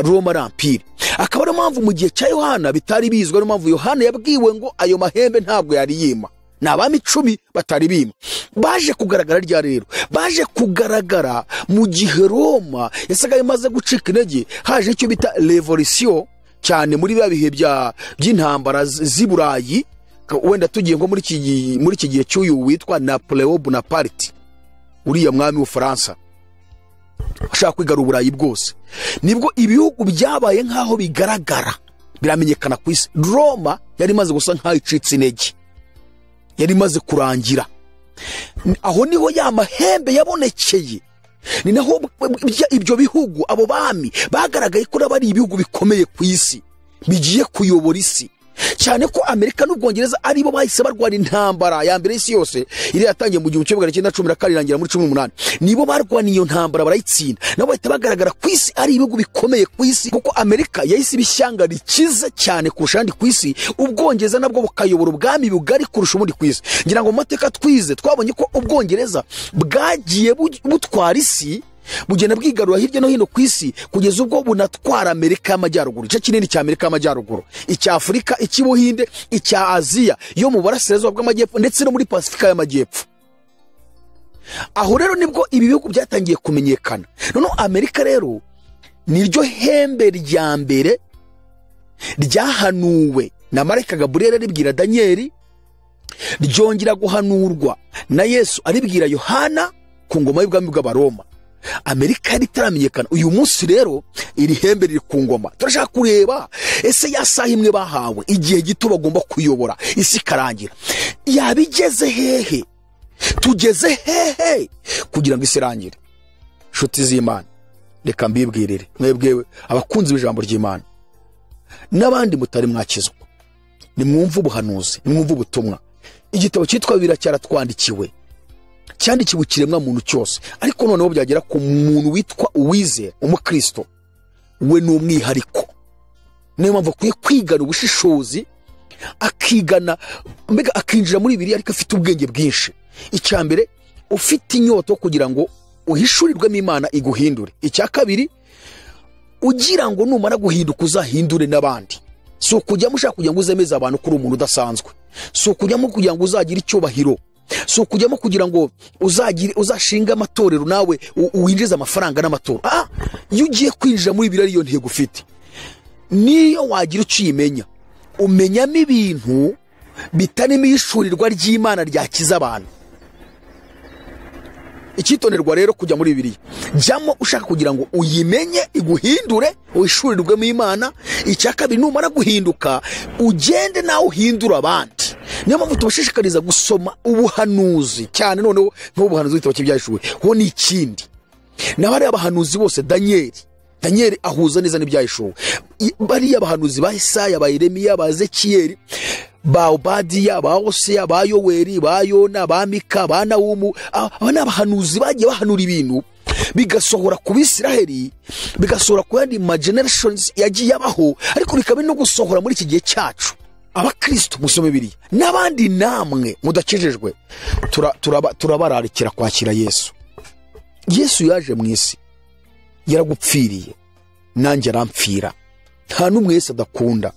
A: Roma ari empire. Akaba ari mpamvu mu gihe cya Yohana bitari bizwi, ari mpamvu Yohana yabwiwe ngo ayo mahembe ntabwo yari yima, ni abami 10 batari bima. Baje kugaragara rya rero, baje kugaragara mu gihe Roma yasaga imaze gucika intege, haje icyo bita revolution cyane muri bihe by'intambara z'i Burayi. Wenda tugiye ngo muri iki gihe cy'uyu witwa Napoleon Bonaparte, uriya mwami w'Ufaransa ashaka kwigarura Uburayi bwose, nibwo ibihugu byabaye nkaho bigaragara biramenyekana ku isi. Roma yari imaze gusa nkaho icitse intege, yari imaze kurangira. Aho niho ya mahembe yabonekeye, ni naho ibyo bihugu, abo bami bagaragaye ko bari ibihugu bikomeye ku isi bigiye kuyobora isi. Cyane ko Amerika n'Ubwongereza aribo bahise barwana intambara ya mbere y'isi yose, iri yatangiye mu 1912 irangira muri 18. Nibo barwana iyo ntambara barayitsinda, nabo bahita bagaragara ku isi ari ibihugu bikomeye ku isi, kuko Amerika yahise ibishyanga rikize cyane kurusha andi ku isi. Ubwongereza nabwo bukayobora ubwami bugari kurusha ubundi ku isi. Ngira ngo mu mateka twize twabonye ko Ubwongereza bwagiye butwara isi, bugenda bwigarura hirya no hino ku isi, kugeza ubwo bunatwara Amerika y'Amajyaruguru, igice kinini cya Amerika y'Amajyaruguru, icya Afurika, icy'Ubuhinde, icya Aziya yo mu burasirazuba bw'Amajyepfo ndetse no muri Pasifika y'Amajyepfo. Aho rero nibwo ibi bihugu byatangiye kumenyekana. None Amerika rero niryo hembe rya mbere ryahanuwe na marayika Gaburiyeli aribwira Danieli, ryongera guhanurwa na Yesu aribwira Yohana ku ngoma y'ubwami bw'Abaroma. Amerika yari itaramenyekana. Uyu munsi rero iri hembe riri ku ngoma. Turashaka kureba ese yasaha imwe bahawe igihe gito bagomba kuyobora isi karangira, yabigeze hehe, tugeze hehe kugira ngo isi irangire. Nshuti z'Imana, reka mbibwirire mwebwe abakunzi b'ijambo ry'Imana n'abandi mutari mwakizwa, nimwumva ubuhanuzi, nimwumva ubutumwa. Igitabo cyitwa Bibiliya cyaratwandikiwe, cyandikiwe ikiremwa muntu cyose, ariko noneho byagera ku muntu witwa uwizera, umukristo, we n'umwihariko. Niyo mpamvu akwiye kwigana ubushishozi, akigana mbega akinjira muri Bibiliya ariko afite ubwenge bwinshi. Icya mbere, ufite inyota kugira ngo uhishurirwemo Imana iguhindure. Icya kabiri, ugira ngo numara guhinduka uzahindure n'abandi. So kujyamo ushaka kugira ngo uzemeze abantu kuri umuntu udasanzwe, so kujyamo kugira ngo uzagire icyubahiro, so kujyamo kugira ngo uzashinga amatorero nawe uwinjiza amafaranga n'amatoro. Iyo ugiye kwinjira muri Bibiliya iyo ntego ufite, niyo wagira uciyimenya, umenyamo ibintu bitarimo ishurirwa ry'Imana ryakiza abantu. Icyitonderwa rero kujya muri Bibiliya, jyamo ushaka kugira ngo uyimenye iguhindure, wishurirwemo Imana. Icya kabiri, numara guhinduka ugende nawe uhindura abandi. Niyo mpamvu tubashishikariza gusoma ubuhanuzi cyane, noneho nk'ubuhanuzi w'igitabo cy'Ibyahishuwe ho ni ikindi. N'abari abahanuzi bose, Danieli ahuza neza n'Ibyahishuwe. Bariya abahanuzi ba Yesaya, ba Yeremiya, ba Ezekiyeli, ba Obadiya, ba Hoseya, ba Yoweri, ba Yona, ba Mika, ba Nahumu. Aba ni abahanuzi bagiye bahanura ibintu bigasohora ku Bisiraheli, bigasohora ku yandi generations yagiye abaho, ariko bikaba no gusohora muri iki gihe cyacu. Abakristo musome Bibiliya, n'abandi namwe mudakejejwe, turabararikira kwakira Yesu. Yesu yaje mu isi, yaragupfiriye, nanjye arampfira. Nta n'umwe Yesu adakunda.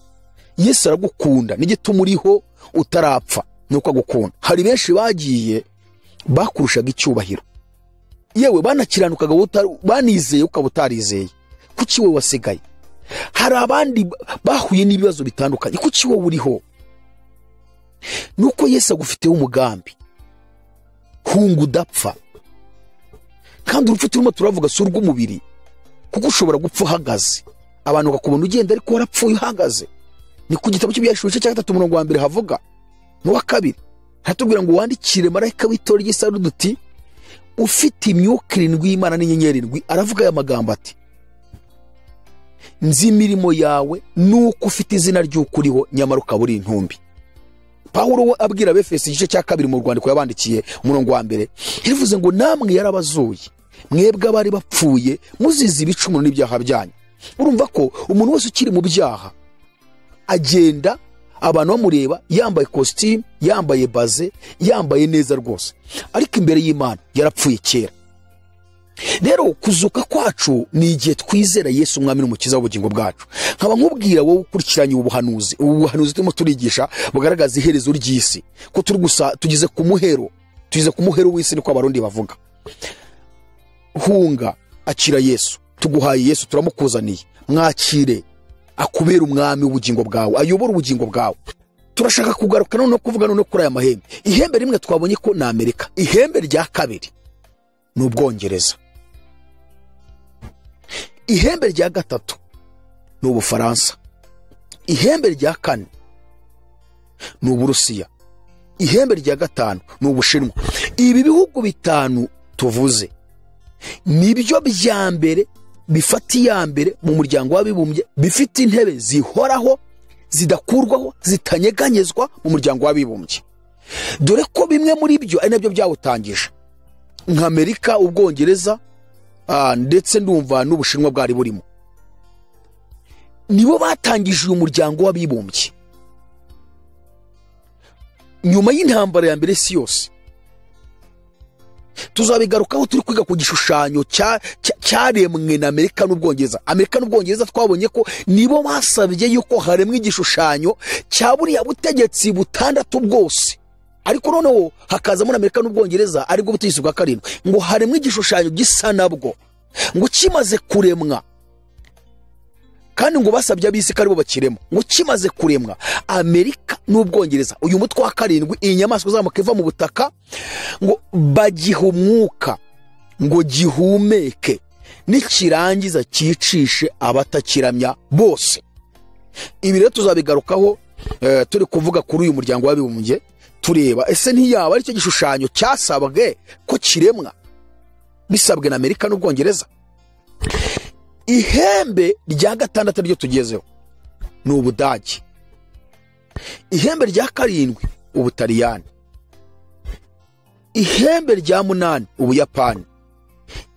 A: Yesu aragukunda, n'igituma uriho utarapfa nuko agukunda. Hari benshi bagiye bakurushaga icyubahiro, yewe banakiranukaga banizeye ukaba utarizeye. Kuki we wasigaye? Hari abandi bahuye n'ibibazo bitandukanye, kuki wowe uriho? Nuko Yesu agufiteho umugambi, hunga udapfa. Kandi urupfu turimo turavuga si urw'umubiri, kuko ushobora gupfa uhagaze, abantu bakubona ugenda ariko warapfuye uhagaze. Ni ku gitabo cy'Ibyahishuwe cya 3 umurongo wa 1 havuga, n'uwa 2 hatubwira ngo wandikire marayika w'itorero ry'i Sarudi uti, ufite imyuka irindwi y'Imana n'inyenyeri irindwi aravuga aya magambo ati nzi imirimo yawe nuko ufite izina ry'uko uriho nyamara ukaba uri intumbi. Pawulo we abwira Abefeso igice cya 2 mu rwandiko yabandikiye umurongo wa 1 yavuze ngo namwe yarabazuye mwebwe abari bapfuye muzize ibicumuro n'ibyaha byanyu. Urumva ko umuntu wese ukiri mu byaha agenda abantu bamureba yambaye costume, yambaye baze, yambaye neza rwose, ariko imbere y'Imana yarapfuye kera. Rero kuzuka kwacu ni igihe twizera Yesu umwami n'umukiza w'ubugingo bwacu. Nkaba nkubwira wowe ukurikiranye ubuhanuzi turimo turigisha bugaragaza iherezo ry'isi, ko tugize ku muhero w'isi niko abarundi bavuga. Hunga akira Yesu, tuguhaye Yesu, turamukuzaniye, mwakire akubera umwami w'ubugingo bwawe, ayobora ubugingo bwawe. Turashaka kugaruka no kuvuga no kuri aya mahembe. Ihembe rimwe twabonye ko na Amerika, ihembe rya kabiri ni Ubwongereza, ihembe rya gatatu ni Ubufaransa, ihembe rya kane ni Uburusiya, ihembe rya gatanu ni Ubushinwa. Ibi bihugu bitanu tuvuze nibyo bya mbere bifata iya mbere mu muryango w'abibumbye, bifite intebe zihoraho zidakurwaho zitanyeganyezwa mu muryango w'abibumbye. Dore ko bimwe muri byo ari nabyo byawutangije, nka Amerika, Ubwongereza ndetse ndumva n'Ubushinwa bwari burimo. Nibo batangije uyu muryango w'abibumbye nyuma y'intambara ya mbere si yose. Tuzabigarukaho turi kwiga ku gishushanyo cyaremwe na Amerika n'Ubwongereza. Amerika n'Ubwongereza twabonye ko nibo basabye yuko haremwe igishushanyo cya buriya butegetsi butandatu bwose, ariko noneho hakazamo na Amerika n'Ubwongereza aribwo butegetsi bwa karindwi, ngo haremwe igishushanyo gisa nabwo, ngo kimaze kuremwa, kandi ngo basabye abisi ko aribo bakiremo, ngo kimaze kuremwa Amerika n'Ubwongereza, uyu mutwe wa karindwi, iyi nyamaswa izamuka iva mu butaka, ngo bagiha umwuka ngo gihumeke, nikirangiza cyicishe abatakiramya bose. Ibi rero tuzabigarukaho turi kuvuga kuri uyu muryango w'abibumbye, tureba ese ntiyaba aricyo gishushanyo cyasabwe ko kiremwa bisabwe na Amerika n'Ubwongereza. Ihembe rya gatandatu ryo tugezeho ni Ubudage, ihembe rya karindwi Ubutaliyani, ihembe rya munani Ubuyapani,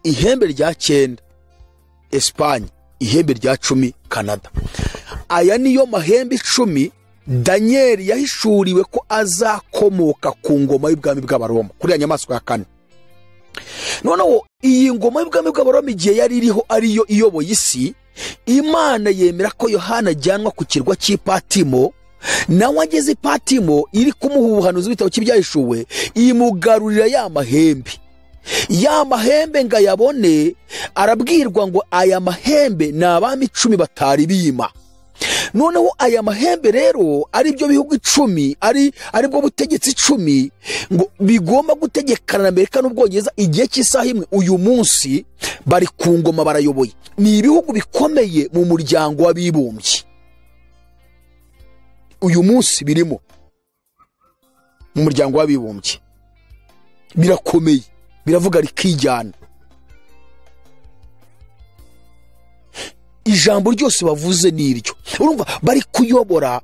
A: ihembe rya 9 Espanye, ihembe rya 10 Canada. Aya niyo mahembe 10 Daniel yahishuriwe ko azakomoka ku ngoma y'ubwami bw'Abaroma, kuri ya nyamaswa ya kane. Noneho iyi ngoma y'ubwami bw'Abaroma igihe yari iriho ariyo iyoboye isi, Imana yemera ko Yohana ajyanwa ku kirwa cy'Ipatimo, nawe ageze Ipatimo iri kumuha ubuhanuzi bw'ibitabo cy'ibyahishuwe, imugarurira ya mahembe ngo ayabone. Arabwirwa ngo aya mahembe ni abami 10 batari bima. Noneho aya mahembe rero ari byo bihugu 10, aribwo butegetsi 10 ngo bigomba gutegekana na Amerika n'Ubwongereza igihe cy'isaha imwe. Uyu munsi bari ku ngoma, barayoboye. Ni ibihugu bikomeye mu muryango w'abibumbye, uyu munsi birimo mu muryango w'abibumbye, birakomeye, biravuga rikijyana. Ijambo ryose bavuze niryo. Urumva bari kuyobora,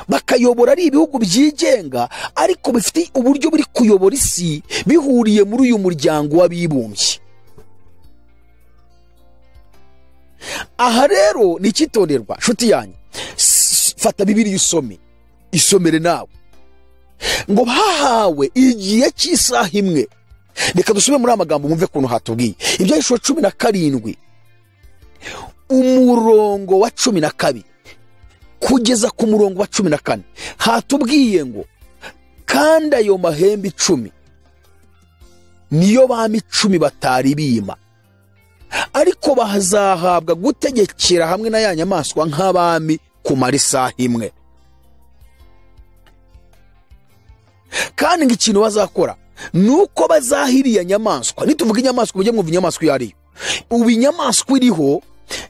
A: bakayobora ari ibihugu byigenga, ariko bifite uburyo buri kuyobora isi bihuriye muri uyu muryango w'abibumbye. Aha rero ni ikitonderwa nshuti yanyu, fata Bibiliya isomere nawe, ngo bahawe igihe cy'isaha imwe. Reka dusubire muri amagambo mwumve kuntu hatubwiye ibyahishuwe 17 umurongo wa 12 kugeza ku murongo wa 14. Hatubwiye ngo kandi ayo mahembe 10 niyo bami 10 batari bima, ariko bazahabwa gutegekera hamwe na ya nyamaswa nk'abami kumara isaha imwe. Kandi ikintu bazakora nuko bazahiriya nyamaswa. Nituvuga inyamaswa mujye mwumva inyamaswa iyo ariyo. Ubu inyamaswa iriho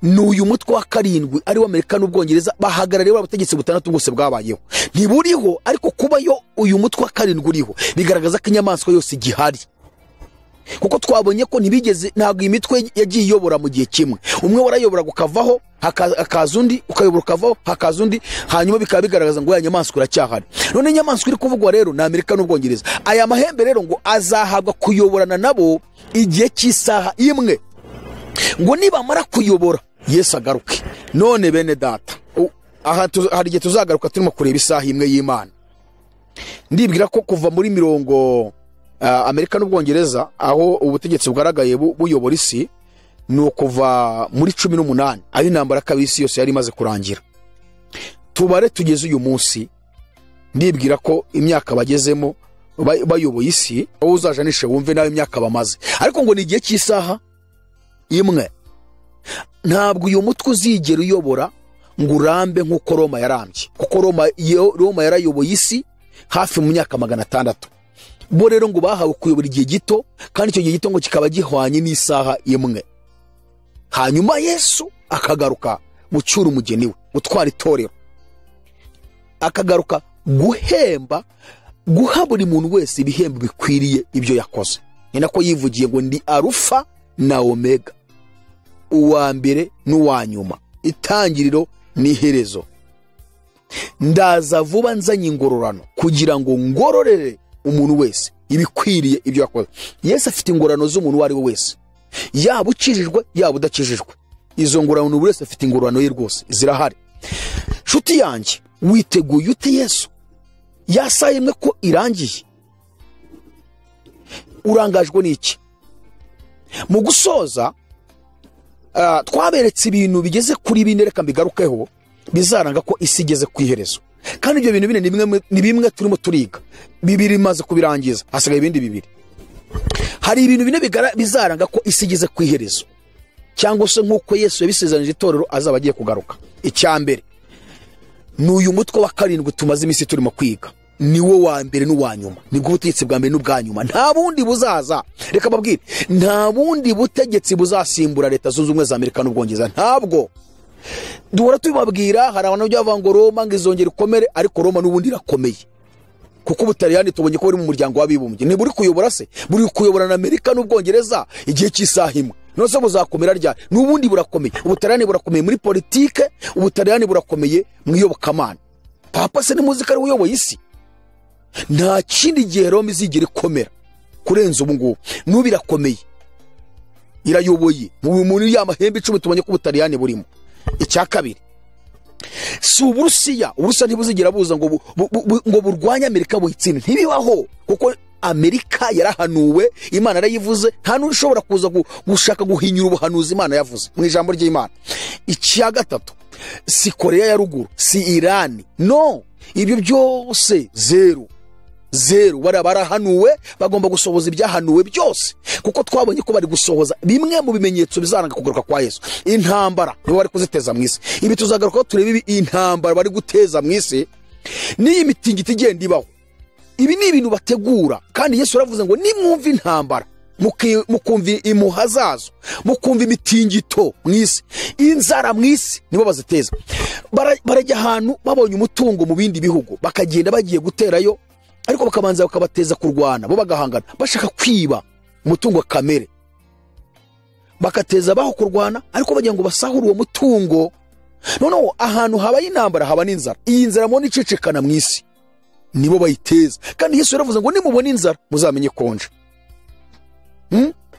A: ni uyu mutwe wa karindwi ari wa Amerika n'Ubwongereza, bahagarariye abategetsi butandatu bwose bwabayeho. Ntiburiho, ariko kuba yo uyu mutwe wa karindwi uriho bigaragaza ko inyamaswa yose igihari. kuko twabonye ko ntibigeze, ntabwo imitwe yagiye iyobora mu gihe kimwe. Umwe warayobora gukavaho hakaza undi, ukayobora ukavaho hakaza undi, hanyuma bikaba bigaragaza ngo ya nyamaswa iracyahari. None inyamaswa iri kuvugwa rero ni Amerika n'Ubwongereza. Aya mahembe rero ngo azahabwa kuyoborana nabo igihe cy'isaha imwe, ngo nibamara kuyobora Yesu agaruke. None bene data, hari igihe tuzagaruka turimo kureba isaha imwe y'Imana. Ndibwira ko kuva muri mirongo Amerika n'Ubwongereza aho ubutegetsi bwaragaye buyobora isi, ni ukuva muri 18 aho intambara kabiri isi yose yari imaze kurangira. Tubare tugeze uyu munsi, ndibwira ko imyaka bagezemo bayoboye isi, aho uzajanishe wumve nawe imyaka bamaze. Ariko ngo ni igihe cy'isaha imwe. Ntabwo uyu mutwe uzigera uyobora ngo urambe nk'uko Roma yarambye, kuko Roma yarayoboye isi hafi mu myaka 600. Bo rero ngo bahawe kuyobora igihe gito, kandi icyo gihe gito ngo kikaba gihwanye n'isaha imwe. Hanyuma Yesu akagaruka gucyura umugeni we, gutwara itorero, akagaruka guha buri muntu wese ibihembo bikwiriye ibyo yakoze. Ni nako yivugiye ngo ndi Alufa na Omega, uwa mbere n'uwa nyuma, itangiriro n'iherezo. Ndaza vuba nzanye ingororano kugira ngo ngororere umuntu wese ibikwiriye ibyo yakoze. Yesu afite ingororano z'umuntu wari we wese, yaba ukijijwe yaba udakijijwe. Izo ngororano buri wese afite ingororano ye rwose, zirahari. Nshuti yanjye, witeguye ute Yesu? Yasaha imwe ko irangiye, urangajwe n'iki? Mu gusoza twaberetse ibintu bigeze kuri 4, reka mbigarukeho, bizaranga ko isi igeze ku iherezo. Kandi ibyo bintu 4 ni bimwe turimo turiga, 2 maze kubirangiza, hasigaye ibindi 2. Hari ibintu 4 bizaranga ko isi igeze ku iherezo, cyangwa se nk'uko Yesu yabisezeranyije itorero azaba agiye kugaruka. Icyambere ni uyu mutwe wa 7 tumaze iminsi turimo kwiga, ni wo wa mbere n'uwa nyuma, ni ubutegetsi bwa mbere n'ubwa nyuma. Nta bundi buzaza, reka babwire, nta bundi butegetsi buzasimbura leta zunze ubumwe za Amerika n'Ubwongereza, ntabwo. Duhora tubabwira, hari abantu byavuga ngo Roma ngo izongera ikomere, ariko Roma n'ubundi irakomeye, kuko Ubutaliyani tubonye ko buri mu muryango w'abibumbye. Ni buri kuyobora se, buri kuyobora na Amerika n'Ubwongereza igihe cy'isaha imwe. Nose buzakomera ryari? N'ubundi burakomeye. Ubutaliyani burakomeye muri politike, Ubutaliyani burakomeye mu iyobokamana. Papa se ni muzika ari uyoboye isi. Nta kindi gihe Roma izigera ikomera kurenza ubu ngubu. N'ubu irakomeye, irayoboye muri ya mahembe 10 tubonye ko Ubutaliyani burimo. Icya kabiri, si Uburusiya ntibuzigera buza ngo burwanya Amerika buhitsine, ntibibaho, kuko Amerika yarahanuwe, Imana yarayivuze. Nta n'ushobora kuza gushaka guhinyura ubuhanuzi Imana yavuze mu ijambo ry'Imana. Icya gatatu, si Korea ya ruguru, si Irani, no, ibyo byose zero. Barahanuwe, bagomba gusohoza ibyahanuwe byose, kuko twabonye ko bari gusohoza bimwe mu bimenyetso bizaranga kugaruka kwa Yesu. Intambara nibo bari kuziteza mu isi. Ibi tuzagaruka ko turebe intambara bari guteza mu isi, n'iyi mitingito igenda ibaho. Ibi ni ibintu bategura, kandi Yesu yaravuze ngo nimwumva intambara, mukumva impuha zazo, mukumva imitingito mu isi, inzara mu isi, nibo baziteza. Barajya ahantu babonye umutungo mu bindi bihugu, bakagenda bagiye guterayo, ariko bakabanza bakabateza kurwana, bo bagahangana bashaka kwiba umutungo kamere, bakateza baho kurwana, ariko bagira ngo basahura uwo mutungo. Noneho ahantu habaye intambara haba n'inzara. Iyi nzara mo nicecekana mu isi, nibo bayiteza. Kandi Yesu yaravuze ngo nimubona inzara muzamenye konje.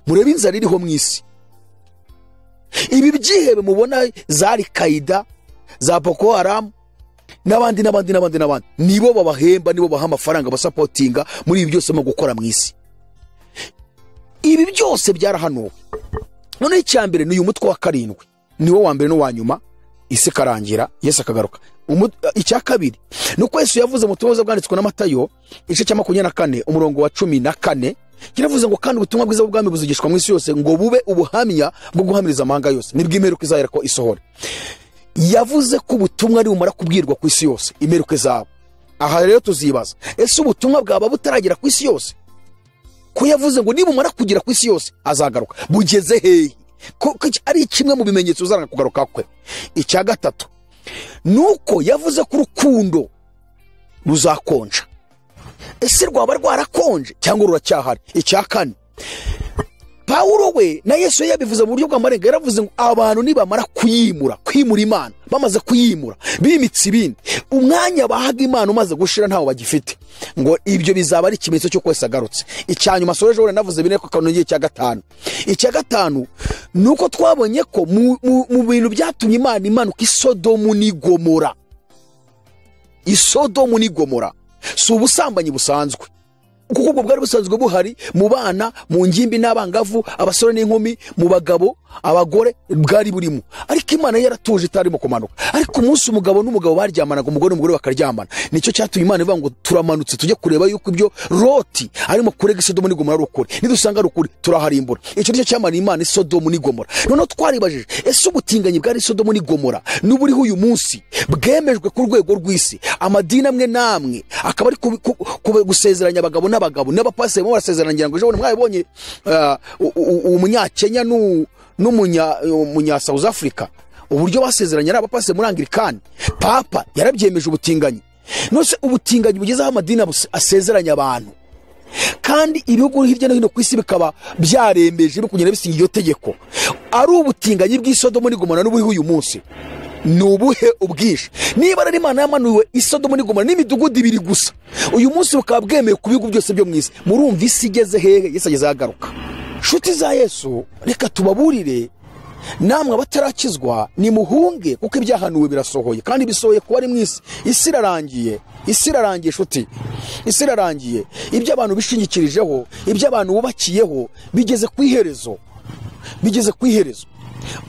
A: Murebe inzara iriho mu isi. Ibi byihebe mubona za Al-Qaeda, za Boko Haram, n'abandi nibo babahemba, nibo baha amafaranga basapotinga muri ibi byose mu gukora mu isi. Ibi byose byarahanuwe. None icyambere ni uyu mutwe wa 7, niwo wa mbere n'uwa nyuma, isi karangira, Yesu akagaruka. Icya kabiri nuko Yesu yavuze mu tubazo bwanditswe na Matayo igice cya 24 umurongo wa 14, kiravuze ngo kandi ubutumwa bwiza bw'ubwami buzigishwa mu isi yose, ngo bube ubuhamya bwo guhamiriza amahanga yose, nibwo imperuka izahera ko isohora. Yavuze ko ubutumwa ari bumara kubwirwa ku isi yose, imperuka izaba. Aha rero tuzibaza, ese ubutumwa bwaba butaragera ku isi yose? Ko yavuze ngo nibumara kugera ku isi yose azagaruka, bugeze hehe? Ko ari kimwe mu bimenyetso uzaranga kugaruka kwe. Icya gatatu nuko yavuze ko urukundo ruzakonja. Ese rwaba rwarakonje cyangwa ruracyahari? Icya kane, Pawulo we na Yesu yabivuze mu buryo bw'amarenga, yaravuze ngo abantu nibamara kwimura Imana, bamaze kuyimura bimitse ibindi, umwanya bahaga Imana umaze gushira ntawo bagifite, ngo ibyo bizaba ari ikimenyetso cyo kwesa agarutse. Icyanyuma soreje wore navuze bine ko kanongiye cya gatanu. Icya gatanu nuko twabonye ko mu bintu byatumye Imana imanuka Isodomu n'Igomora. Isodomu n'Igomora si ubusambanyi busanzwe, kuko ubwo bwari busanzwe buhari mu bana, mu ngimbi n'abangavu, abasore n'inkumi, mu bagabo, abagore, bwari burimo. Ariko Imana yaratuje itarimo kumanuka. Ariko umunsi umugabo n'umugabo baryamanaga, umugore n'umugore bakaryamana, nicyo cyatumye Imana ivuga ngo turamanutse tujye kureba yuko ibyo Loti arimo kurega Isodomu n'Igomora ari ukuri. Nidusanga ari ukuri turaharimbura. Icyo nicyo cyamana Imana Isodomu n'Igomora. None twaribajije, ese ubutinganyi bwari Isodomu n'Igomora n'uburiho uyu munsi bwemejwe ku rwego rw'isi, amadini amwe namwe akaba ari gusezeranya abagabo n'abapasiteri bo barasezeranya ngo ejo mwabonye umunyakenya n'umunya South Africa uburyo basezeranya ari abapasiteri muri Anglikani. Papa yarabyemeje ubutinganyi. Nose ubutinganyi bugezeho amadini asezeranya abantu, kandi ibihugu hirya no hino ku isi bikaba byaremeje bikugenda bisinga iyo tegeko. Ari ubutinganyi bw'Isodomu n'Igomora n'uburiho uyu munsi nubuhe ubwishe? Niba ari Imana yamanuwe Isodomu n'Igomora n'imidugudu ibiri gusa, uyu munsi bukaba bwemeye ku bihugu byose byo mu isi, murumva isi igeze hehe? Yesu ageze agaruka. Nshuti za Yesu, reka tubaburire namwe abatarakizwa nimuhunge, kuko ibyahanuwe birasohoye, kandi bisohoye kuba ari mu isi. Isi irarangiye nshuti, isi irarangiye. Ibyo abantu bishingikirijeho, ibyo abantu bubakiyeho bigeze ku iherezo,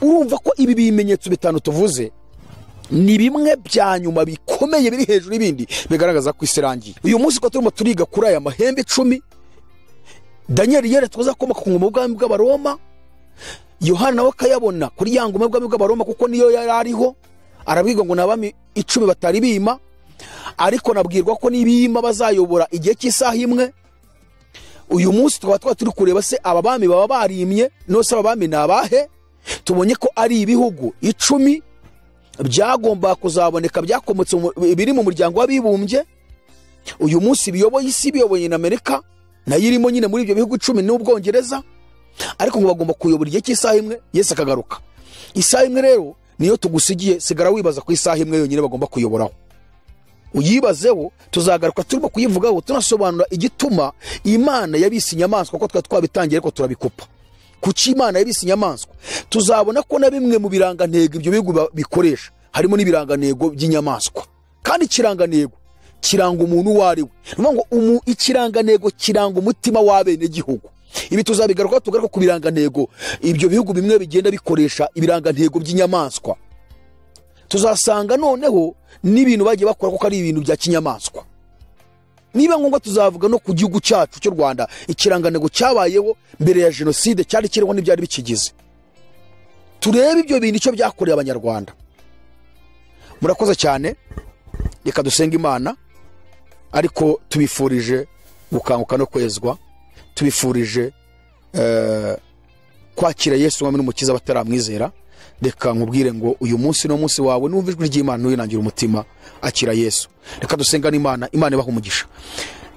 A: Urumva ko ibi bimenyetso bitanu tuvuze ni bimwe bya nyuma bikomeye biri hejuru y'ibindi bigaragaza ko isi irangiye. Uyu munsi ko turimo turiga kuri aya mahembe 10, Daniel yeretwaza akomoka ku ngoma y'ubwami bw'Abaroma, Yohana nawe akayabona kuri ya ngoma y'ubwami bw'Abaroma kuko niyo yari ariho. Arabwirwa ngo n'abami 10 batari bima, ariko nabwirwa ko nibima bazayobora igihe cy'isaha imwe. Uyu munsi twaba turi kureba se aba bami baba barimye, nose aba bami nabahe? Tubonye ko ari ibihugu 10 byagomba kuzaboneka byakomotse biri mu muryango w'abibumbye. Uyu munsi biyoboye isi, biyoboye na Amerika nayo irimo nyine muri ibyo bihugu 10 n'Ubwongereza, ariko ngo bagomba kuyobora igihe cy'isaha imwe Yesu akagaruka. Isaha imwe rero niyo tugusigiye, sigara wibaza ku isaha imwe yonyine bagomba kuyoboraho. Uyibazeho, tuzagaruka turimo kuyivugaho tunasobanura igituma Imana yabise inyamaswa, ko twabitangiye ariko turabikupa. Kuki Imana yabise inyamaswa? Tuzabona ko na bimwe mu birangantego ibyo bihugu bikoresha harimo n'ibirangantego by'inyamaswa, kandi ikirangantego kiranga umuntu wari we. Ngo ikirangantego kiranga umutima w'abene gihugu. Ibi tuzabigaruka tugaruka ku birangantego ibyo bihugu bimwe bigenda bikoresha ibirangantego by'inyamaswa. Tuzasanga noneho n'ibintu bagiye bakora ko ari ibintu bya kinyamaswa. Niba ngombwa tuzavuga no ku gihugu cyacu cy'u Rwanda, ikirangantego cyabayeho mbere ya jenoside cyari kiriho n'ibyari bikigize. Turebe ibyo bintu icyo byakoreye abanyarwanda. Murakoze cyane, reka dusenga Imana, ariko tubifurije gukanguka no kwezwa, tubifurije kwakira Yesu mwami n'umukiza bataramwizera. Reka nkubwire ngo uyu munsi no munsi wawe numva ijwi ry'Imana nuyinangira umutima, akira Yesu. Reka dusenga n'Imana, Imana ibaha umugisha.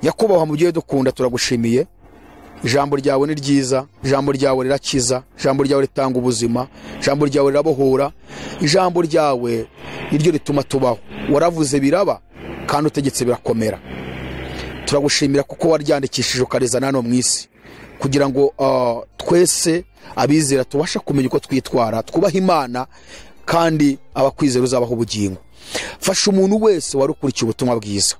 A: Nyakubahwa mu byo dukunda, turagushimiye. Ijambo ryawe ni ryiza, ijambo ryawe rirakiza, ijambo ryawe ritanga ubuzima, ijambo ryawe rirabohora, ijambo ryawe niryo rituma tubaho. Waravuze biraba kandi utegetse birakomera. Turagushimira kuko waryandikishije ukarezana hano mu isi, kugira ngo twese abizera tubasha kumenya uko twitwara, twubaha Imana, kandi abakwizera uzabaho ubugingo. Fasha umuntu wese warukurikiye ubutumwa bwiza,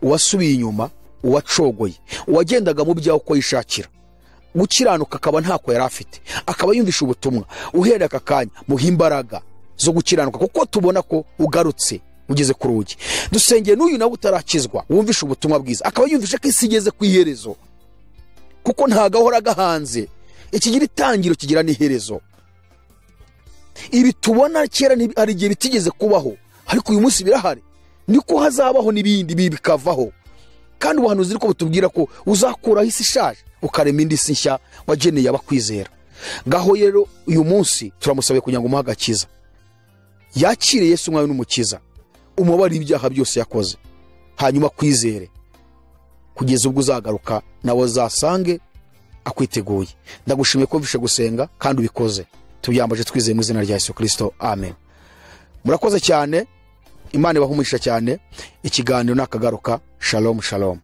A: uwasubiye inyuma, uwacogoye, uwagendaga mu byaho uko yishakira, gukiranuka akaba ntako yari afite, akaba yumvisha ubutumwa, uhereye aka kanya muha imbaraga zo gukiranuka, kuko tubona ko ugarutse ugeze ku rugi. Dusengeye n'uyu nawe utarakizwa, wumvisha ubutumwa bwiza, akaba yumvisha ko isi igeze ku iherezo, kuko ntagahora gahanze, ikigira itangiro kigira n'iherezo. Ibi tubona kera hari igihe bitigeze kubaho, ariko uyu munsi birahari, niko hazabaho n'ibindi bikavaho. Kandi ubuhanuzi ariko butubwira ko uzakuraho isi ishaje ukarema indi si nshya wageneye abakwizera. Ngaho rero uyu munsi turamusabe kugira ngo umuhe agakiza, yakire Yesu mwami n'umukiza, umubare ibyaha byose yakoze, hanyuma kwizere kugeza ubwo uzagaruka nawe zasange akwiteguye. Ndagushimiye ko mvishe gusenga kandi ubikoze, tubyambaje twizeye mu izina rya Yesu Kristo, amen. Murakoze cyane, Imana ibahumurisha cyane. Ikiganiro nakagaruka. Shalom shalom.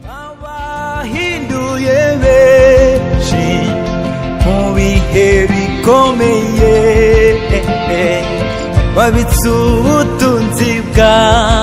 B: Abahinduye benshi mu bihe bikomeye, babitse ubutunzi bwawe.